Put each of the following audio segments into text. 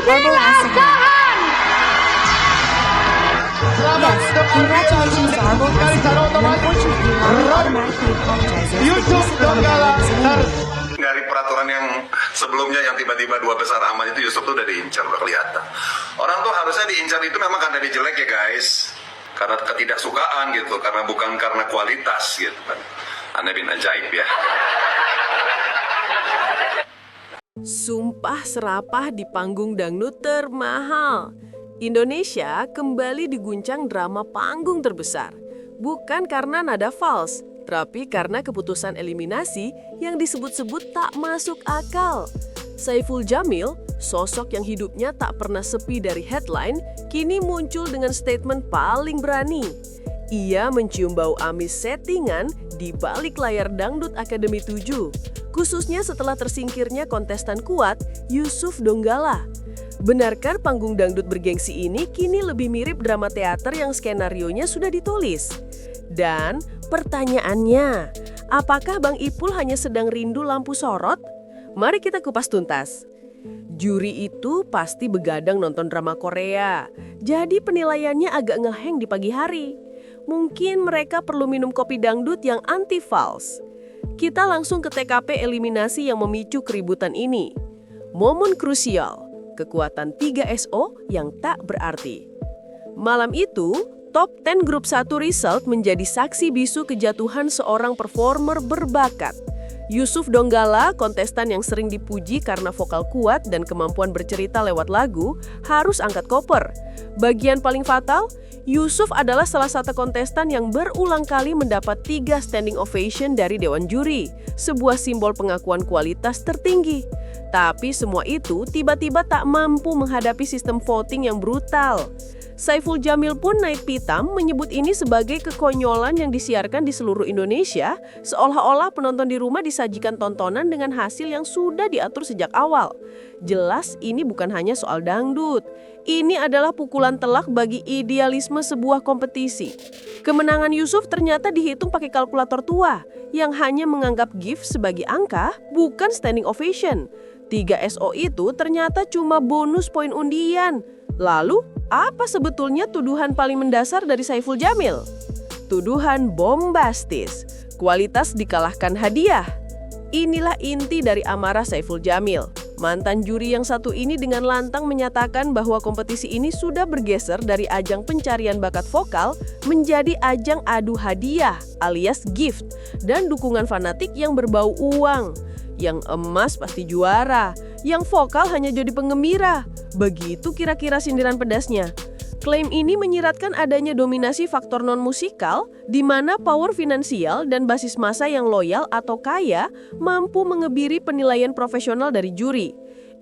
Herbal Asahan. Yes, congratulations to Herbal Asahan. Unfortunately, Harvey automatically apologizes. Yusuf Donggala Dari peraturan yang sebelumnya yang tiba-tiba dua besar aman itu Yusuf tuh udah diincar, udah kelihatan. Orang tuh harusnya diincar itu memang karena dia jelek ya guys, karena ketidaksukaan gitu, karena bukan karena kualitas gitu kan. Anda bin ajaib ya. Sumpah serapah di panggung dangdut termahal. Indonesia kembali diguncang drama panggung terbesar. Bukan karena nada fals, tapi karena keputusan eliminasi yang disebut-sebut tak masuk akal. Saiful Jamil, sosok yang hidupnya tak pernah sepi dari headline, kini muncul dengan statement paling berani. Ia mencium bau amis settingan di balik layar Dangdut Akademi 7, khususnya setelah tersingkirnya kontestan kuat Yusuf Donggala. Benarkah panggung dangdut bergengsi ini kini lebih mirip drama teater yang skenarionya sudah ditulis? Dan pertanyaannya, apakah Bang Ipul hanya sedang rindu lampu sorot? Mari kita kupas tuntas. Juri itu pasti begadang nonton drama Korea, jadi penilaiannya agak ngeheng di pagi hari. Mungkin mereka perlu minum kopi dangdut yang anti-fals. Kita langsung ke TKP eliminasi yang memicu keributan ini. Momen krusial. Kekuatan 3SO yang tak berarti. Malam itu, Top 10 Grup 1 Result menjadi saksi bisu kejatuhan seorang performer berbakat. Yusuf Donggala, kontestan yang sering dipuji karena vokal kuat dan kemampuan bercerita lewat lagu, harus angkat koper. Bagian paling fatal, Yusuf adalah salah satu kontestan yang berulang kali mendapat 3 standing ovation dari Dewan Juri, sebuah simbol pengakuan kualitas tertinggi. Tapi semua itu tiba-tiba tak mampu menghadapi sistem voting yang brutal. Saiful Jamil pun naik pitam menyebut ini sebagai kekonyolan yang disiarkan di seluruh Indonesia, seolah-olah penonton di rumah disajikan tontonan dengan hasil yang sudah diatur sejak awal. Jelas ini bukan hanya soal dangdut. Ini adalah pukulan telak bagi idealisme sebuah kompetisi. Kemenangan Yusuf ternyata dihitung pakai kalkulator tua, yang hanya menganggap gift sebagai angka, bukan standing ovation. 3SO itu ternyata cuma bonus poin undian. Lalu, apa sebetulnya tuduhan paling mendasar dari Saiful Jamil? Tuduhan bombastis, kualitas dikalahkan hadiah. Inilah inti dari amarah Saiful Jamil. Mantan juri yang satu ini dengan lantang menyatakan bahwa kompetisi ini sudah bergeser dari ajang pencarian bakat vokal menjadi ajang adu hadiah alias gift dan dukungan fanatik yang berbau uang. Yang emas pasti juara, yang vokal hanya jadi penggembira. Begitu kira-kira sindiran pedasnya. Klaim ini menyiratkan adanya dominasi faktor non-musikal di mana power finansial dan basis massa yang loyal atau kaya mampu mengebiri penilaian profesional dari juri.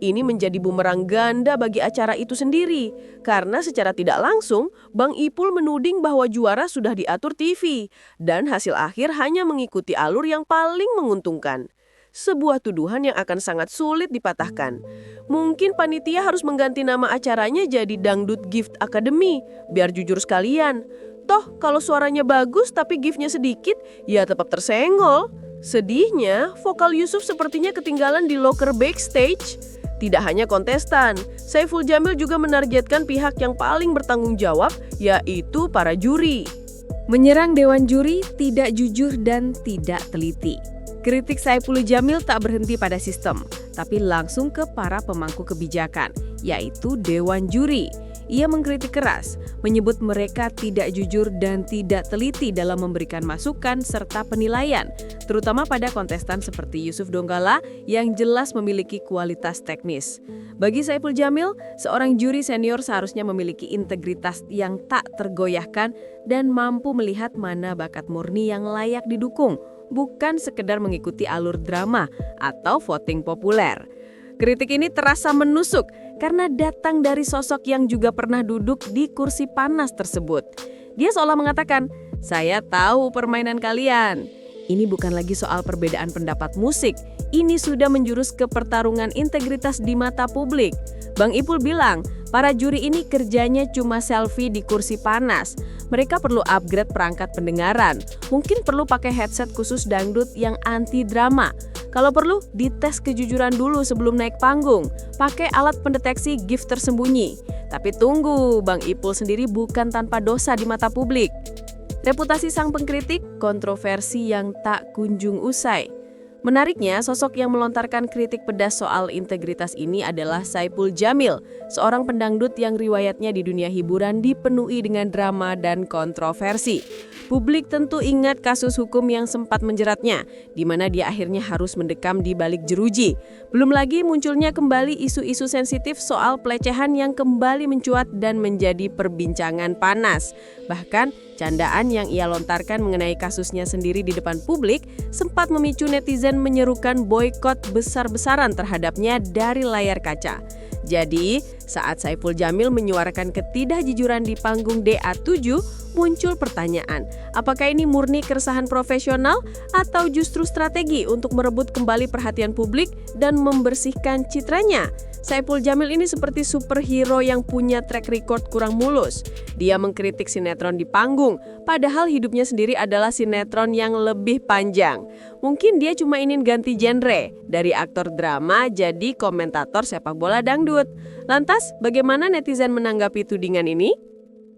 Ini menjadi bumerang ganda bagi acara itu sendiri, karena secara tidak langsung, Bang Ipul menuding bahwa juara sudah diatur TV, dan hasil akhir hanya mengikuti alur yang paling menguntungkan. Sebuah tuduhan yang akan sangat sulit dipatahkan. Mungkin panitia harus mengganti nama acaranya jadi Dangdut Gift Academy, biar jujur sekalian. Toh, kalau suaranya bagus tapi giftnya sedikit, ya tetap tersenggol. Sedihnya, vokal Yusuf sepertinya ketinggalan di loker backstage. Tidak hanya kontestan, Saiful Jamil juga menargetkan pihak yang paling bertanggung jawab, yaitu para juri. Menyerang Dewan Juri tidak jujur dan tidak teliti. Kritik Saiful Jamil tak berhenti pada sistem, tapi langsung ke para pemangku kebijakan, yaitu Dewan Juri. Ia mengkritik keras, menyebut mereka tidak jujur dan tidak teliti dalam memberikan masukan serta penilaian, terutama pada kontestan seperti Yusuf Donggala yang jelas memiliki kualitas teknis. Bagi Saiful Jamil, seorang juri senior seharusnya memiliki integritas yang tak tergoyahkan dan mampu melihat mana bakat murni yang layak didukung, bukan sekedar mengikuti alur drama atau voting populer. Kritik ini terasa menusuk karena datang dari sosok yang juga pernah duduk di kursi panas tersebut. Dia seolah mengatakan, "Saya tahu permainan kalian." Ini bukan lagi soal perbedaan pendapat musik, ini sudah menjurus ke pertarungan integritas di mata publik. Bang Ipul bilang, para juri ini kerjanya cuma selfie di kursi panas. Mereka perlu upgrade perangkat pendengaran, mungkin perlu pakai headset khusus dangdut yang anti drama. Kalau perlu, dites kejujuran dulu sebelum naik panggung. Pakai alat pendeteksi gift tersembunyi. Tapi tunggu, Bang Ipul sendiri bukan tanpa dosa di mata publik. Reputasi sang pengkritik, kontroversi yang tak kunjung usai. Menariknya, sosok yang melontarkan kritik pedas soal integritas ini adalah Saipul Jamil, seorang pendangdut yang riwayatnya di dunia hiburan dipenuhi dengan drama dan kontroversi. Publik tentu ingat kasus hukum yang sempat menjeratnya, di mana dia akhirnya harus mendekam di balik jeruji. Belum lagi munculnya kembali isu-isu sensitif soal pelecehan yang kembali mencuat dan menjadi perbincangan panas. Bahkan, candaan yang ia lontarkan mengenai kasusnya sendiri di depan publik sempat memicu netizen menyerukan boikot besar-besaran terhadapnya dari layar kaca. Jadi, saat Saipul Jamil menyuarakan ketidakjujuran di panggung DA7, muncul pertanyaan, apakah ini murni keresahan profesional atau justru strategi untuk merebut kembali perhatian publik dan membersihkan citranya? Saipul Jamil ini seperti superhero yang punya track record kurang mulus. Dia mengkritik sinetron di panggung, padahal hidupnya sendiri adalah sinetron yang lebih panjang. Mungkin dia cuma ingin ganti genre, dari aktor drama jadi komentator sepak bola dangdut. Lantas, bagaimana netizen menanggapi tudingan ini?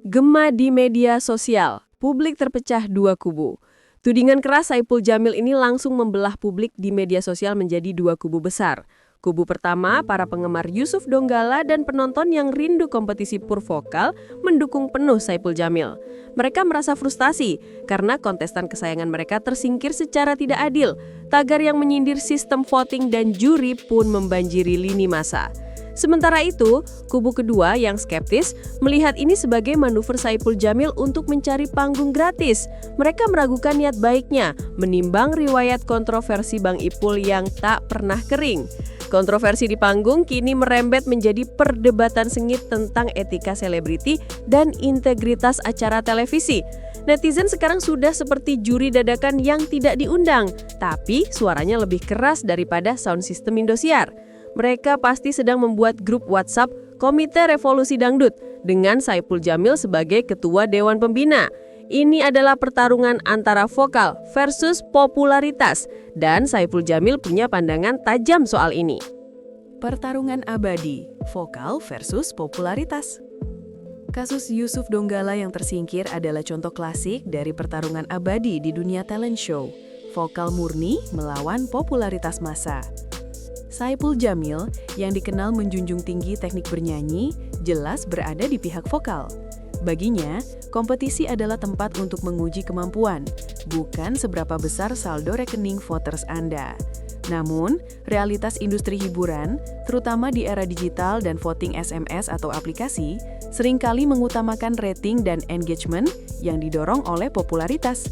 Gema di media sosial, publik terpecah dua kubu. Tudingan keras Saipul Jamil ini langsung membelah publik di media sosial menjadi dua kubu besar. Kubu pertama, para penggemar Yusuf Donggala dan penonton yang rindu kompetisi purvokal mendukung penuh Saipul Jamil. Mereka merasa frustasi karena kontestan kesayangan mereka tersingkir secara tidak adil. Tagar yang menyindir sistem voting dan juri pun membanjiri lini massa. Sementara itu, kubu kedua yang skeptis melihat ini sebagai manuver Saipul Jamil untuk mencari panggung gratis. Mereka meragukan niat baiknya, menimbang riwayat kontroversi Bang Ipul yang tak pernah kering. Kontroversi di panggung kini merembet menjadi perdebatan sengit tentang etika selebriti dan integritas acara televisi. Netizen sekarang sudah seperti juri dadakan yang tidak diundang, tapi suaranya lebih keras daripada sound system Indosiar. Mereka pasti sedang membuat grup WhatsApp Komite Revolusi Dangdut dengan Saipul Jamil sebagai ketua Dewan Pembina. Ini adalah pertarungan antara vokal versus popularitas dan Saipul Jamil punya pandangan tajam soal ini. Pertarungan abadi, vokal versus popularitas. Kasus Yusuf Donggala yang tersingkir adalah contoh klasik dari pertarungan abadi di dunia talent show. Vokal murni melawan popularitas massa. Saipul Jamil yang dikenal menjunjung tinggi teknik bernyanyi, jelas berada di pihak vokal. Baginya, kompetisi adalah tempat untuk menguji kemampuan, bukan seberapa besar saldo rekening voters Anda. Namun, realitas industri hiburan, terutama di era digital dan voting SMS atau aplikasi, seringkali mengutamakan rating dan engagement yang didorong oleh popularitas.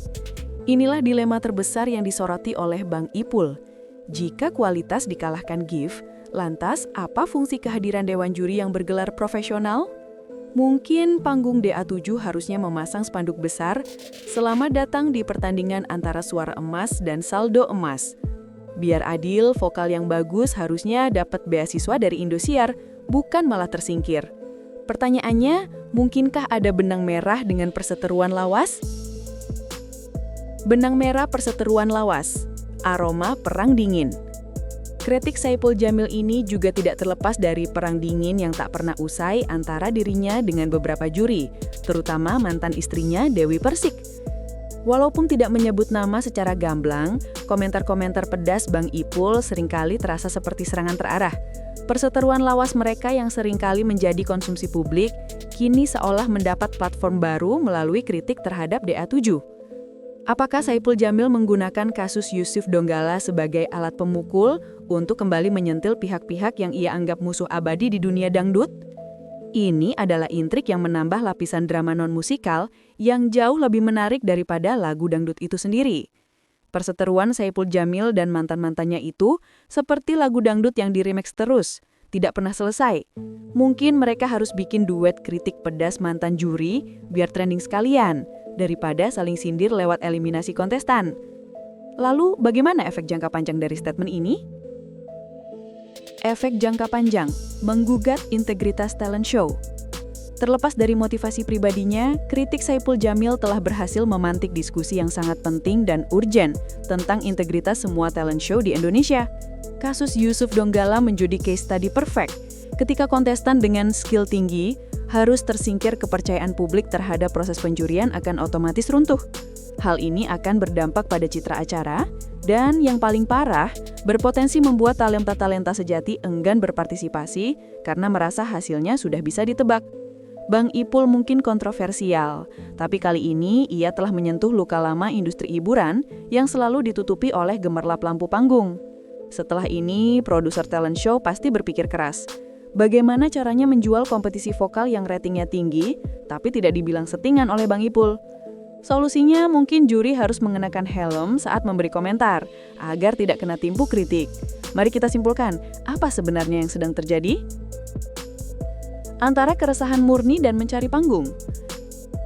Inilah dilema terbesar yang disoroti oleh Bang Ipul. Jika kualitas dikalahkan gift, lantas apa fungsi kehadiran dewan juri yang bergelar profesional? Mungkin panggung DA7 harusnya memasang spanduk besar selama datang di pertandingan antara suara emas dan saldo emas. Biar adil, vokal yang bagus harusnya dapat beasiswa dari Indosiar, bukan malah tersingkir. Pertanyaannya, mungkinkah ada benang merah dengan perseteruan lawas? Benang merah perseteruan lawas, aroma perang dingin. Kritik Saipul Jamil ini juga tidak terlepas dari perang dingin yang tak pernah usai antara dirinya dengan beberapa juri, terutama mantan istrinya Dewi Persik. Walaupun tidak menyebut nama secara gamblang, komentar-komentar pedas Bang Ipul seringkali terasa seperti serangan terarah. Perseteruan lawas mereka yang seringkali menjadi konsumsi publik, kini seolah mendapat platform baru melalui kritik terhadap DA7. Apakah Saipul Jamil menggunakan kasus Yusuf Donggala sebagai alat pemukul untuk kembali menyentil pihak-pihak yang ia anggap musuh abadi di dunia dangdut? Ini adalah intrik yang menambah lapisan drama non-musikal yang jauh lebih menarik daripada lagu dangdut itu sendiri. Perseteruan Saipul Jamil dan mantan-mantannya itu seperti lagu dangdut yang di-remix terus, tidak pernah selesai. Mungkin mereka harus bikin duet kritik pedas mantan juri biar trending sekalian, daripada saling sindir lewat eliminasi kontestan. Lalu, bagaimana efek jangka panjang dari statement ini? Efek jangka panjang, menggugat integritas talent show. Terlepas dari motivasi pribadinya, kritik Saipul Jamil telah berhasil memantik diskusi yang sangat penting dan urgen tentang integritas semua talent show di Indonesia. Kasus Yusuf Donggala menjadi case study perfect. Ketika kontestan dengan skill tinggi harus tersingkir, kepercayaan publik terhadap proses penjurian akan otomatis runtuh. Hal ini akan berdampak pada citra acara, dan yang paling parah, berpotensi membuat talenta-talenta sejati enggan berpartisipasi karena merasa hasilnya sudah bisa ditebak. Bang Ipul mungkin kontroversial, tapi kali ini ia telah menyentuh luka lama industri hiburan yang selalu ditutupi oleh gemerlap lampu panggung. Setelah ini, produser talent show pasti berpikir keras. Bagaimana caranya menjual kompetisi vokal yang ratingnya tinggi, tapi tidak dibilang settingan oleh Bang Ipul? Solusinya mungkin juri harus mengenakan helm saat memberi komentar, agar tidak kena timpuk kritik. Mari kita simpulkan, apa sebenarnya yang sedang terjadi? Antara keresahan murni dan mencari panggung.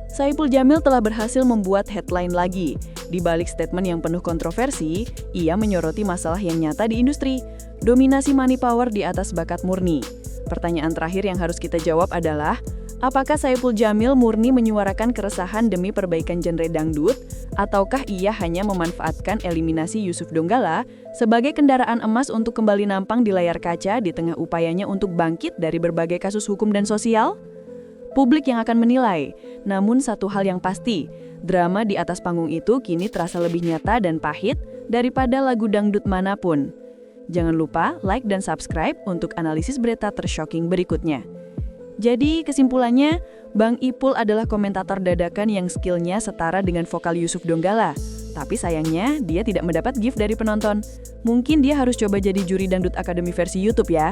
Saipul Jamil telah berhasil membuat headline lagi. Di balik statement yang penuh kontroversi, ia menyoroti masalah yang nyata di industri, dominasi money power di atas bakat murni. Pertanyaan terakhir yang harus kita jawab adalah, apakah Saipul Jamil murni menyuarakan keresahan demi perbaikan genre dangdut, ataukah ia hanya memanfaatkan eliminasi Yusuf Donggala sebagai kendaraan emas untuk kembali nampang di layar kaca di tengah upayanya untuk bangkit dari berbagai kasus hukum dan sosial? Publik yang akan menilai, namun satu hal yang pasti, drama di atas panggung itu kini terasa lebih nyata dan pahit daripada lagu dangdut manapun. Jangan lupa like dan subscribe untuk analisis berita tershocking berikutnya. Jadi kesimpulannya, Bang Ipul adalah komentator dadakan yang skillnya setara dengan vokal Yusuf Donggala. Tapi sayangnya, dia tidak mendapat gift dari penonton. Mungkin dia harus coba jadi juri dangdut akademi versi YouTube ya.